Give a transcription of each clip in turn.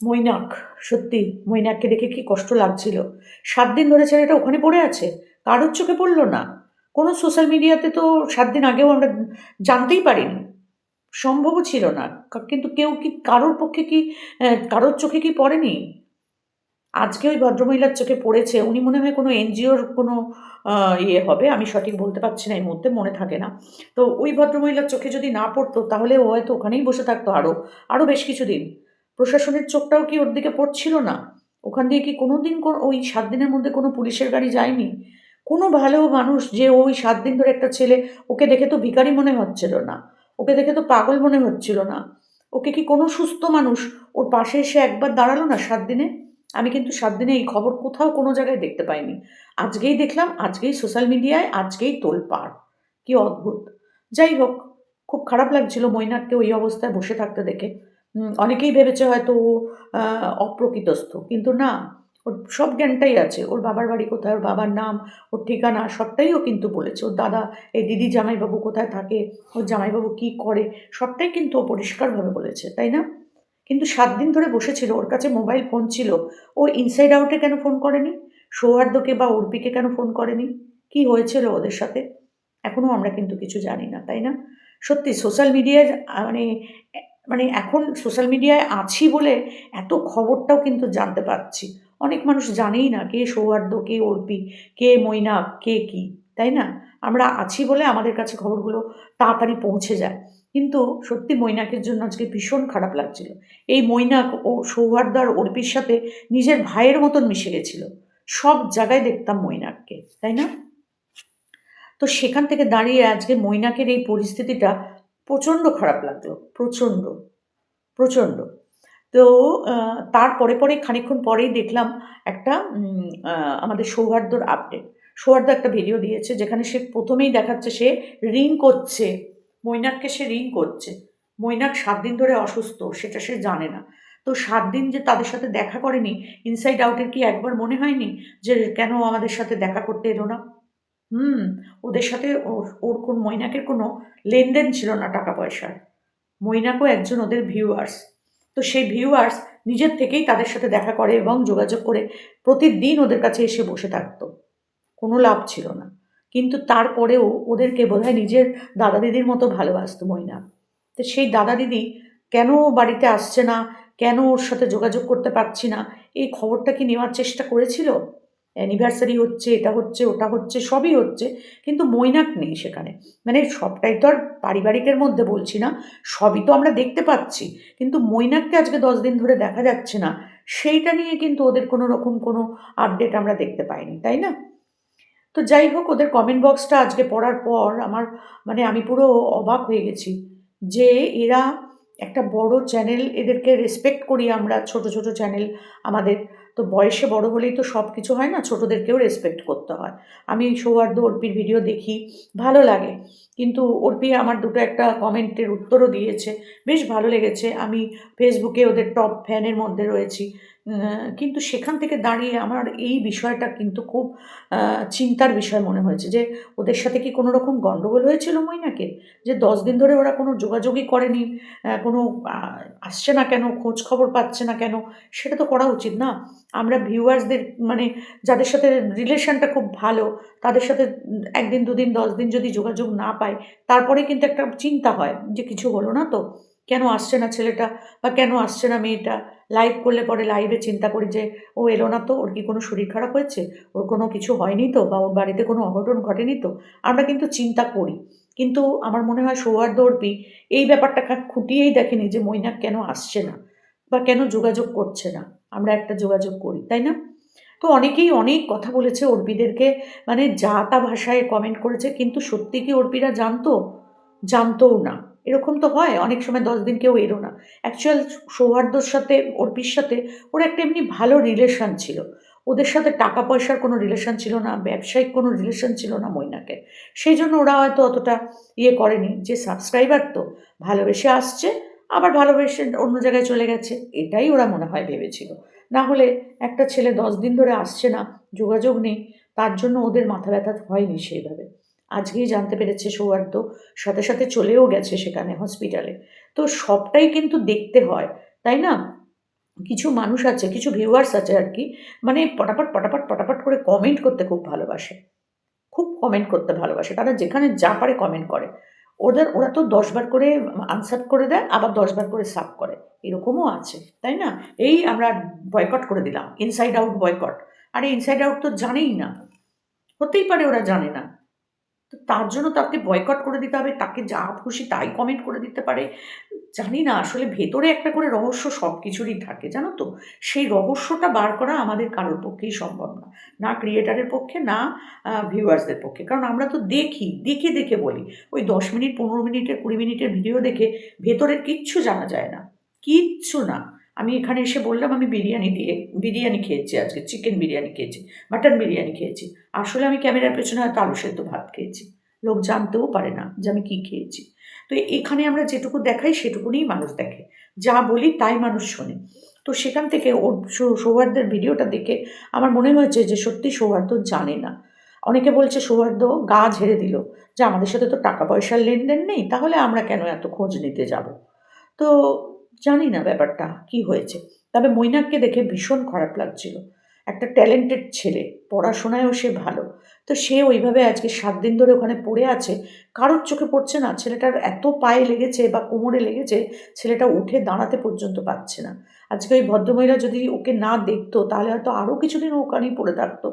মৈনাক, সত্যি মৈনাককে দেখে কি কষ্ট লাগছিল। ৭ দিন ধরে ছেলেটা ওখানে পড়ে আছে। কারোর চোখে পড়ল না। কোনো সোশ্যাল মিডিয়াতে তো ৭ দিন আগেও আমরা জানতেই পারিনি। সম্ভবও ছিল না। কিন্তু কেউ কি কারোর পক্ষে কি কারোর চোখে কি পড়েনি? আজকে ওই ভদ্রমহিলার চোখে পড়েছে। উনি মনে হয় কোনো এনজিওর কোনো আ ইয়ে হবে। আমি সঠিক বলতে পারছি না এই মুহূর্তে, মনে থাকে না। তো ওই ভদ্রমহিলার চোখে যদি না পড়তো তাহলে ও হয়তো ওখানেই বসে থাকতো আরো বেশ কিছুদিন। প্রশাসনের চোখটাও কি ওর দিকে পড়ছিল না? ওখান দিয়ে কি কোনোদিন ওই ৭ দিনের মধ্যে কোনো পুলিশের গাড়ি যায়নি? কোনো ভালো মানুষ যে ওই ৭ দিন ধরে একটা ছেলে, ওকে দেখে তো ভিখারি মনে হচ্ছিল না। ওকে দেখে তো পাগল মনে হচ্ছিল না। ওকে কি কোনো সুস্থ মানুষ ওর পাশে এসে একবার দাঁড়ালো না ৭ দিনে? আমি কিন্তু ৭ দিনে এই খবর কোথাও কোনো জায়গায় দেখতে পাইনি। আজকেই দেখলাম, আজকেই সোশ্যাল মিডিয়ায়, আজকেই তোলপাড়। কি অদ্ভুত! যাই হোক, খুব খারাপ লাগছিল মৈনাককে ওই অবস্থায় বসে থাকতে দেখে। অনেকেই ভেবেছে হয়তো ও আ অপ্রকৃতস্থ। কিন্তু না, ওর সব জ্ঞানটাই আছে। ওর বাবার বাড়ি কোথায়, ওর বাবার নাম, ওর ঠিকানা সবটাই ও কিন্তু বলেছে। ওর দাদা, এই দিদি জামাইবাবু কোথায় থাকে, ওর জামাইবাবু কী করে, সবটাই কিন্তু ও পরিষ্কারভাবে বলেছে, তাই না? কিন্তু ৭ দিন ধরে বসেছিল। ওর কাছে মোবাইল ফোন ছিল। ও ইনসাইড আউট এ কেন ফোন করেনি? সৌহার্দ্যকে বা অর্পিকে কেন ফোন করেনি? কি হয়েছিল ওদের সাথে? এখনো আমরা কিন্তু কিছু জানি না, তাই না? সত্যি সোশ্যাল মিডিয়ায় মানে এ মানে এখন সোশ্যাল মিডিয়ায় আছি বলে এত খবরটাও কিন্তু জানতে পারছি। অনেক মানুষ জানেই না কে সৌহার্দ্য, কে অর্পি, কে মৈনাক, কে কি, তাই না? আমরা আছি বলে আমাদের কাছে খবরগুলো তাড়াতাড়ি পৌঁছে যায়। কিন্তু সত্যি মৈনাকের জন্য আজকে ভীষণ খারাপ লাগছিল। এই মৈনাক ও সৌহার্দ্য আর অর্পির সাথে নিজের ভাইয়ের মতন মিশে গেছিল। সব জায়গায় দেখতাম মৈনাককে, তাই না? তো সেখান থেকে দাঁড়িয়ে আজকে মৈনাকের এই পরিস্থিতিটা প্রচণ্ড খারাপ লাগলো। প্রচণ্ড, প্রচণ্ড। তো আ তার পরে খানিকক্ষণ পরেই দেখলাম একটা আমাদের সৌহার্দ্যর আপডেট। সৌহার্দ্য একটা ভিডিও দিয়েছে যেখানে সে ১ম এই দেখাচ্ছে সে রিং করছে। মৈনাককে সে রিং করছে। মৈনাক ৭ দিন ধরে অসুস্থ, সেটা সে জানে না। তো ৭ দিন যে তাদের সাথে দেখা করেনি, ইনসাইড আউট এর কি একবার মনে হয়নি যে কেন আমাদের সাথে দেখা করতে এলো না? হুম, ওদের সাথে ওর মৈনাকের কোনো লেনদেন ছিল না টাকা-পয়সার। মৈনাকও একজন ওদের ভিউয়ার্স। তো সেই ভিউয়ার্স নিজের থেকেই তাদের সাথে দেখা করে এবং যোগাযোগ করে প্রতিদিন ওদের কাছে এসে বসে থাকত। কোনো লাভ ছিল না। কিন্তু তারপরেও ওদেরকে বোধহয় নিজের দাদা-দিদির মতো ভালোবাসত মৈনাক। তো সেই দাদা-দিদি কেন ও বাড়িতে আসছে না, কেন ওর সাথে যোগাযোগ করতে পারছি না, এই খবরটা কি নেওয়ার চেষ্টা করেছিল? অ্যানিভার্সারি হচ্ছে, এটা হচ্ছে, ওটা হচ্ছে, সবই হচ্ছে। কিন্তু মৈনাক নেই সেখানে। মানে সবটাই তো আর পারিবারিকের মধ্যে বলছি না, সবই তো আমরা দেখতে পাচ্ছি। কিন্তু মৈনাককে আজকে ১০ দিন ধরে দেখা যাচ্ছে না, সেইটা নিয়ে কিন্তু ওদের কোনো রকম কোনো আপডেট আমরা দেখতে পাইনি, তাই না? তো যাই হোক, ওদের কমেন্ট বক্সটা আজকে পড়ার পর আমার মানে আমি পুরো অবাক হয়ে গেছি যে এরা একটা বড় চ্যানেল, এদেরকে রেসপেক্ট করি আমরা, ছোট ছোট চ্যানেল আমাদের। তো বয়সে বড় হলেই তো সব কিছু হয় না, ছোটদেরকেও রেসপেক্ট করতে হয়। আমি সৌহার্দ্য অর্পির ভিডিও দেখি, ভালো লাগে। কিন্তু অর্পি আমার দুটো একটা কমেন্টের উত্তরও দিয়েছে, বেশ ভালো লেগেছে। আমি ফেসবুকে ওদের টপ ফ্যানের মধ্যে রয়েছি। কিন্তু সেখান থেকে দাঁড়িয়ে আমার এই বিষয়টা কিন্তু খুব চিন্তার বিষয় মনে হয়েছে যে ওদের সাথে কি কোনো রকম গন্ডগোল হয়েছিল মৈনাকের? যে ১০ দিন ধরে ওরা কোনো যোগাযোগই করেনি, কোনো আ আসছে না কেন, খোঁজ খবর পাচ্ছে না কেন? সেটা তো করা উচিত না? আমরা ভিউয়ার্সদের মানে যাদের সাথে রিলেশনটা খুব ভালো, তাদের সাথে ১ দিন, ২ দিন, ১০ দিন যদি যোগাযোগ না পাই, তারপরে কিন্তু একটা চিন্তা হয় যে কিছু হলো না তো? কেন আসছে না ছেলেটা বা কেন আসছে না মেয়েটা? লাইভ করলে পরে লাইভে চিন্তা করি যে, "ও এলো না তো? ওর কি কোনো শরীর খারাপ হয়েছে? ওর কোনো কিছু হয়নি তো? বা ওর বাড়িতে কোনো অঘটন ঘটেনি তো?" আমরা কিন্তু চিন্তা করি। কিন্তু আমার মনে হয় সৌহার্দ্য অর্পি এই ব্যাপারটা খুঁটিয়েই দেখেনি যে মৈনাক কেন আসছে না বা কেন যোগাযোগ করছে না। আমরা একটা যোগাযোগ করি, তাই না? তো অনেকেই অনেক কথা বলেছে অর্পিদেরকে, মানে যা তা ভাষায় কমেন্ট করেছে। কিন্তু সত্যি কি অর্পিরা জানতো? জানতও না। এরকম তো হয় অনেক সময় ১০ দিন কেউ এলো না। অ্যাকচুয়াল সৌহার্দ্যর সাথে অর্পির সাথে ওর একটা এমনি ভালো রিলেশন ছিল। ওদের সাথে টাকা পয়সার কোনো রিলেশন ছিল না, ব্যবসায়িক কোনো রিলেশন ছিল না মৈনাকের। সেইজন্য ওরা হয়তো অতটা ইয়ে করেনি যে সাবস্ক্রাইবার তো ভালোবেসে আসছে, আবার ভালোবেসে অন্য জায়গায় চলে গেছে। এটাই ওরা মনে হয় ভেবেছিল। না হলে একটা ছেলে ১০ দিন ধরে আসছে না, যোগাযোগ নেই, তার জন্য ওদের মাথা ব্যথা হয়নি সেইভাবে। আজকেই জানতে পেরেছে সৌহার্দ্য, সাথে চলেও গেছে সেখানে হসপিটালে। তো সবটাই কিন্তু দেখতে হয়, তাই না? কিছু মানুষ আছে, কিছু ভিউয়ার্স আছে আর কি, মানে পটাপট পটাপট পটাপট করে কমেন্ট করতে খুব ভালোবাসে, খুব কমেন্ট করতে ভালোবাসে। তারা যেখানে যা পারে কমেন্ট করে। ওরা তো ১০ বার করে আনসার করে দেয়, আবার ১০ বার করে সাব করে। এরকমও আছে, তাই না? এই আমরা বয়কট করে দিলাম, ইনসাইড আউট বয়কট। আরে ইনসাইড আউট তো জানেই না। হতেই পারে ওরা জানে না। তো তার জন্য তাকে বয়কট করে দিতে হবে, তাকে যা খুশি তাই কমেন্ট করে দিতে পারে। জানি না, আসলে ভেতরে একটা করে রহস্য সব কিছুরই থাকে, জানো তো? সেই রহস্যটা বার করা আমাদের কারোর পক্ষেই সম্ভব না। না ক্রিয়েটারের পক্ষে, না ভিউয়ার্সদের পক্ষে। কারণ আমরা তো দেখে দেখে বলি। ওই ১০ মিনিট, ১৫ মিনিটের, ২০ মিনিটের ভিডিও দেখে ভেতরের কিচ্ছু জানা যায় না। কিচ্ছু না। আমি এখানে এসে বললাম আমি বিরিয়ানি খেয়েছি আজকে, চিকেন বিরিয়ানি খেয়েছি, মাটন বিরিয়ানি খেয়েছি। আসলে আমি ক্যামেরার পেছনে হয়তো আলু সেদ্ধ ভাত খেয়েছি। লোক জানতেও পারে না যে আমি কী খেয়েছি। তো এখানে আমরা যেটুকু দেখাই সেটুকুনিই মানুষ দেখে, যা বলি তাই মানুষ শোনে। তো সেখান থেকে ওর সৌহার্দ্যের ভিডিওটা দেখে আমার মনে হয়েছে যে সত্যি সৌহার্দ্য জানে না। অনেকে বলছে সৌহার্দ্য গা ঝেড়ে দিল যে আমাদের সাথে তো টাকা পয়সার লেনদেন নেই, তাহলে আমরা কেন এত খোঁজ নিতে যাব। তো জানি না ব্যাপারটা কি হয়েছে। তবে মৈনাককে দেখে ভীষণ খারাপ লাগছিল। একটা ট্যালেন্টেড ছেলে, পড়াশোনায়ও সে ভালো। তো সে ওইভাবে আজকে ৭ দিন ধরে ওখানে পড়ে আছে, কারোর চোখে পড়ছে না। ছেলেটার এত পায়ে লেগেছে বা কোমরে লেগেছে, ছেলেটা উঠে দাঁড়াতে পর্যন্ত পারছে না। আজকে ওই ভদ্রমহিলা যদি ওকে না দেখতো তাহলে হয়তো আরও কিছুদিন ও ওখানেই পড়ে থাকতো।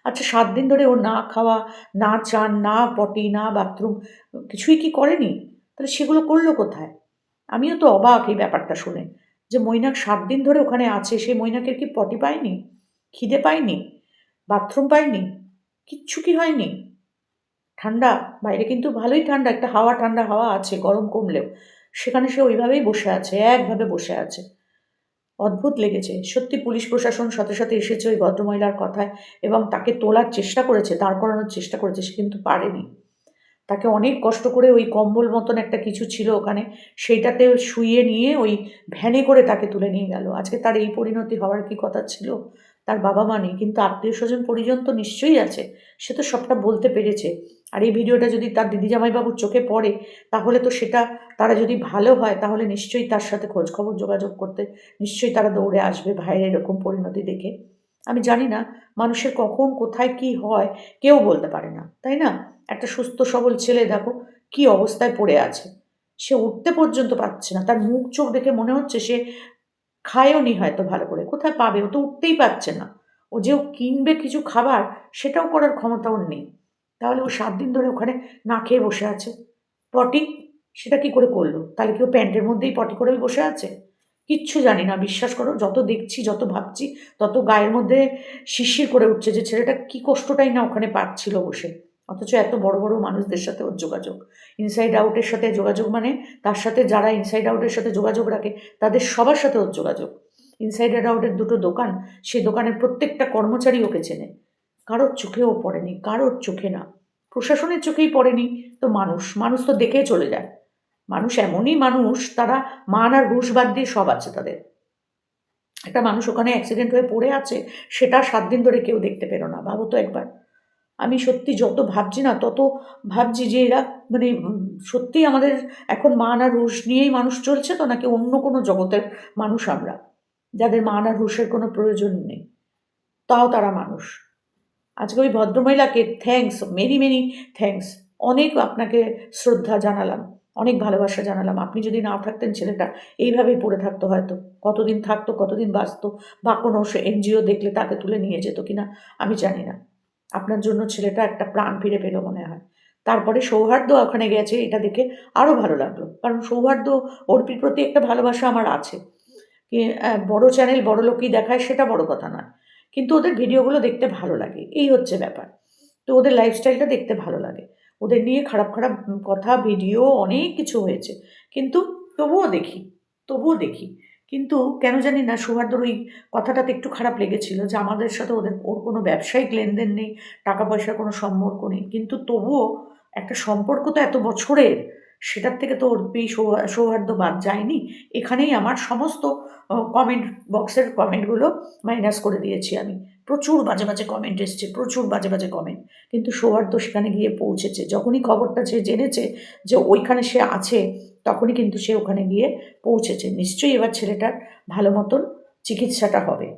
আচ্ছা, ৭ দিন ধরে ও না খাওয়া, না চান, না পটি, না বাথরুম, কিছুই কি করেনি? তাহলে সেগুলো করলো কোথায়? আমিও তো অবাক এই ব্যাপারটা শুনে, যে মৈনাক ৭ দিন ধরে ওখানে আছে, সে মৈনাকের কি পটি পায়নি? খিদে পায়নি? বাথরুম পায়নি? কিচ্ছু কি হয়নি? ঠান্ডা, বাইরে কিন্তু ভালোই ঠান্ডা, একটা হাওয়া, ঠান্ডা হাওয়া আছে গরম কমলেও। সেখানে সে ওইভাবেই বসে আছে, একভাবে বসে আছে। অদ্ভুত লেগেছে। সত্যি পুলিশ প্রশাসন সাথে সাথে এসেছে ওই ভদ্রমহিলার কথায় এবং তাকে তোলার চেষ্টা করেছে, দাঁড় করানোর চেষ্টা করেছে, সে কিন্তু পারেনি। তাকে অনেক কষ্ট করে ওই কম্বল মতন একটা কিছু ছিল ওখানে, সেইটাতে শুইয়ে নিয়ে ওই ভ্যানে করে তাকে তুলে নিয়ে গেল। আজকে তার এই পরিণতি হওয়ার কি কথা ছিল? তার বাবা-মা নেই, কিন্তু আত্মীয়স্বজন পরিজন তো নিশ্চয়ই আছে। সে তো সবটা বলতে পেরেছে। আর এই ভিডিওটা যদি তার দিদি জামাইবাবুর চোখে পড়ে, তাহলে তো সেটা, তারা যদি ভালো হয় তাহলে নিশ্চয়ই তার সাথে খোঁজখবর যোগাযোগ করতে নিশ্চয়ই তারা দৌড়ে আসবে ভাইয়ের এরকম পরিণতি দেখে। আমি জানি না, মানুষের কখন কোথায় কি হয় কেউ বলতে পারে না, তাই না? একটা সুস্থ সবল ছেলে দেখো কি অবস্থায় পড়ে আছে। সে উঠতে পর্যন্ত পারছে না। তার মুখ চোখ দেখে মনে হচ্ছে সে খায়ও নি হয়তো ভালো করে। কোথায় পাবে? ও তো উঠতেই পারছে না। ও কিনবে কিছু খাবার, সেটাও করার ক্ষমতা ওর নেই। তাহলে ও ৭ দিন ধরে ওখানে না খেয়ে বসে আছে। পটি? সেটা কি করে করলো? তাহলে কি ও প্যান্টের মধ্যেই পটি করে বসে আছে? কিচ্ছু জানি না, বিশ্বাস করো। যত দেখছি, যত ভাবছি, তত গায়ের মধ্যে শিরশির করে উঠছে যে ছেলেটা কি কষ্টটাই না ওখানে পাচ্ছিল বসে। অথচ এত বড় বড় মানুষদের সাথে ওর যোগাযোগ। ইনসাইড আউটের সাথে যোগাযোগ মানে তার সাথে যারা ইনসাইড আউটের সাথে যোগাযোগ রাখে তাদের সবার সাথে ওর যোগাযোগ। ইনসাইড আউটের ২ টো দোকান, সেই দোকানের প্রত্যেকটা কর্মচারী ওকে চেনে। কারোর চোখেও পড়েনি, কারোর চোখে না। প্রশাসনের চোখেই পড়েনি তো মানুষ তো দেখে চলে যায়। মানুষ এমনই মানুষ, তারা মান আর হুঁশ বাদ দিয়ে সব আছে তাদের। একটা মানুষ ওখানে অ্যাক্সিডেন্ট হয়ে পড়ে আছে, সেটা ৭ দিন ধরে কেউ দেখতে পেল না। ভাবো তো একবার। আমি সত্যি যত ভাবছি না, তত ভাবছি যে এরা মানে সত্যিই আমাদের এখন মান আর হুঁশ নিয়েই মানুষ চলছে তো, নাকি অন্য কোনো জগতের মানুষ আমরা, যাদের মান আর হুঁশের কোনো প্রয়োজন নেই, তাও তারা মানুষ। আজকে ওই ভদ্রমহিলাকে থ্যাঙ্কস, মেনি মেনি থ্যাঙ্কস। অনেক আপনাকে শ্রদ্ধা জানালাম, অনেক ভালোবাসা জানালাম। আপনি যদি নাও থাকতেন, ছেলেটা এইভাবেই পড়ে থাকতো হয়তো। কতদিন থাকতো, কতদিন বাঁচত, বা কোনো এনজিও দেখলে তাকে তুলে নিয়ে যেত কিনা আমি জানি না। আপনার জন্য ছেলেটা একটা প্রাণ ফিরে পেল মনে হয়। তারপরে সৌহার্দ্য ওখানে গেছে, এটা দেখে আরও ভালো লাগলো। কারণ সৌহার্দ্য, অর্পির প্রতি একটা ভালোবাসা আমার আছে। বড় চ্যানেল বড় লোকই দেখায় সেটা বড় কথা নয়। কিন্তু ওদের ভিডিওগুলো দেখতে ভালো লাগে, এই হচ্ছে ব্যাপার। তো ওদের লাইফস্টাইলটা দেখতে ভালো লাগে। ওদের নিয়ে খারাপ খারাপ কথা, ভিডিও অনেক কিছু হয়েছে। কিন্তু তবুও দেখি, তবুও দেখি। কিন্তু কেন জানি না সৌহার্দ্যর ওই কথাটাতে একটু খারাপ লেগেছিল যে আমাদের সাথে ওর কোনো ব্যবসায়িক লেনদেন নেই, টাকা পয়সার কোনো সম্পর্ক নেই। কিন্তু তবুও একটা সম্পর্ক তো এত বছরের, সেটার থেকে তো অর্পি সৌহার্দ্য বাদ যায়নি। এখানেই আমার সমস্ত কমেন্ট বক্সের কমেন্টগুলো মাইনাস করে দিয়েছি আমি। প্রচুর বাজে বাজে কমেন্ট এসছে, প্রচুর বাজে বাজে কমেন্ট। কিন্তু সৌহার্দ্য সেখানে গিয়ে পৌঁছেছে। যখনই খবরটা সে জেনেছে যে ওইখানে সে আছে, তখনই কিন্তু সে ওখানে গিয়ে পৌঁছেছে। নিশ্চয়ই এবার ছেলেটার ভালো মতন চিকিৎসাটা হবে,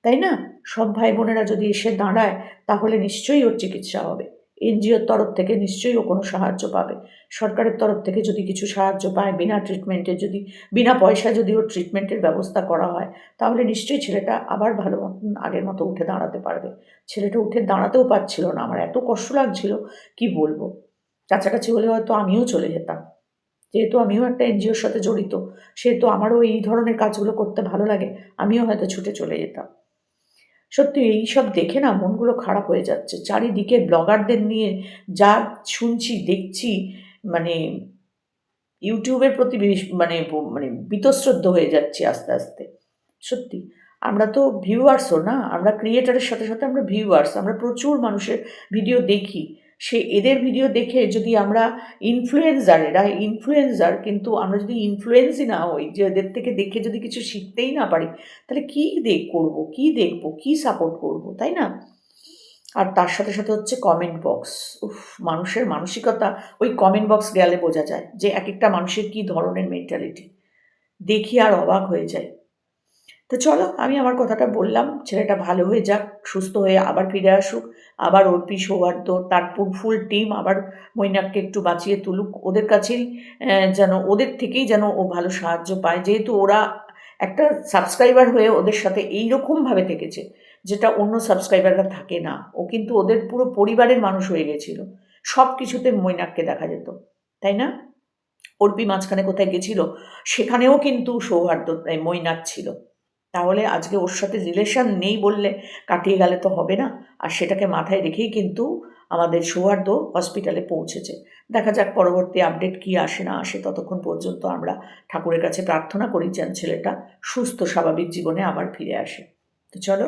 তাই না? সব ভাই বোনেরা যদি এসে দাঁড়ায় তাহলে নিশ্চয়ই ওর চিকিৎসা হবে। এনজিওর তরফ থেকে নিশ্চয়ই ও কোনো সাহায্য পাবে। সরকারের তরফ থেকে যদি কিছু সাহায্য পায়, বিনা ট্রিটমেন্টে যদি, বিনা পয়সায় যদি ওর ট্রিটমেন্টের ব্যবস্থা করা হয়, তাহলে নিশ্চয়ই ছেলেটা আবার ভালো মতন আগের মতো উঠে দাঁড়াতে পারবে। ছেলেটা উঠে দাঁড়াতেও পারছিল না, আমার এত কষ্ট লাগছিল কি বলবো। কাছাকাছি হলে হয়তো আমিও চলে যেতাম। যেহেতু আমিও একটা এনজিওর সাথে জড়িত, সেহেতু আমারও এই ধরনের কাজগুলো করতে ভালো লাগে, আমিও হয়তো ছুটে চলে যেতাম। সত্যি এইসব দেখে না মনগুলো খারাপ হয়ে যাচ্ছে। চারিদিকে ব্লগারদের নিয়ে যা শুনছি, দেখছি, মানে ইউটিউবের প্রতি মানে বীতশ্রদ্ধ হয়ে যাচ্ছি আস্তে, আস্তে। সত্যি। আমরা তো ভিউয়ার্সও না, আমরা ক্রিয়েটরের সাথে, সাথে আমরা ভিউয়ার্স। আমরা প্রচুর মানুষের ভিডিও দেখি। এদের ভিডিও দেখে যদি আমরা এরা ইনফ্লুয়েন্সার, কিন্তু আমরা যদি ইনফ্লুয়েন্সই না হই, যে এদের থেকে দেখে যদি কিছু শিখতেই না পারি, তাহলে কী করব, কী দেখব, কী সাপোর্ট করব, তাই না? আর তার সাথে, সাথে হচ্ছে কমেন্ট বক্স। উফ! মানুষের মানসিকতা ওই কমেন্ট বক্স গেলে বোঝা যায় যে একেকটা মানুষের কী ধরনের মেন্টালিটি। দেখি আর অবাক হয়ে যাই। তো চলো, আমি আমার কথাটা বললাম, ছেলেটা ভালো হয়ে যাক, সুস্থ হয়ে আবার ফিরে আসুক, আবার অর্পি, সৌহার্দ্য, তার ফুল টিম আবার মৈনাককে একটু বাঁচিয়ে তুলুক। ওদের কাছেই যেন, ওদের থেকেই যেন ও ভালো সাহায্য পায়, যেহেতু ওরা একটা সাবস্ক্রাইবার হয়ে ওদের সাথে এইরকমভাবে থেকেছে, যেটা অন্য সাবস্ক্রাইবাররা থাকে না। ও কিন্তু ওদের পুরো পরিবারের মানুষ হয়ে গেছিল। সব কিছুতে মৈনাককে দেখা যেত, তাই না? অর্পি মাঝখানে কোথায় গেছিল, সেখানেও কিন্তু মৈনাক ছিল। তাহলে আজকে ওর সাথে রিলেশন নেই বললে কাটিয়ে গেলে তো হবে না। আর সেটাকে মাথায় রেখেই কিন্তু আমাদের সৌহার্দ্য হসপিটালে পৌঁছেছে। দেখা যাক পরবর্তী আপডেট কী আসে না আসে। ততক্ষণ পর্যন্ত আমরা ঠাকুরের কাছে প্রার্থনা করি যেন ছেলেটা সুস্থ স্বাভাবিক জীবনে আবার ফিরে আসে। তো চলো।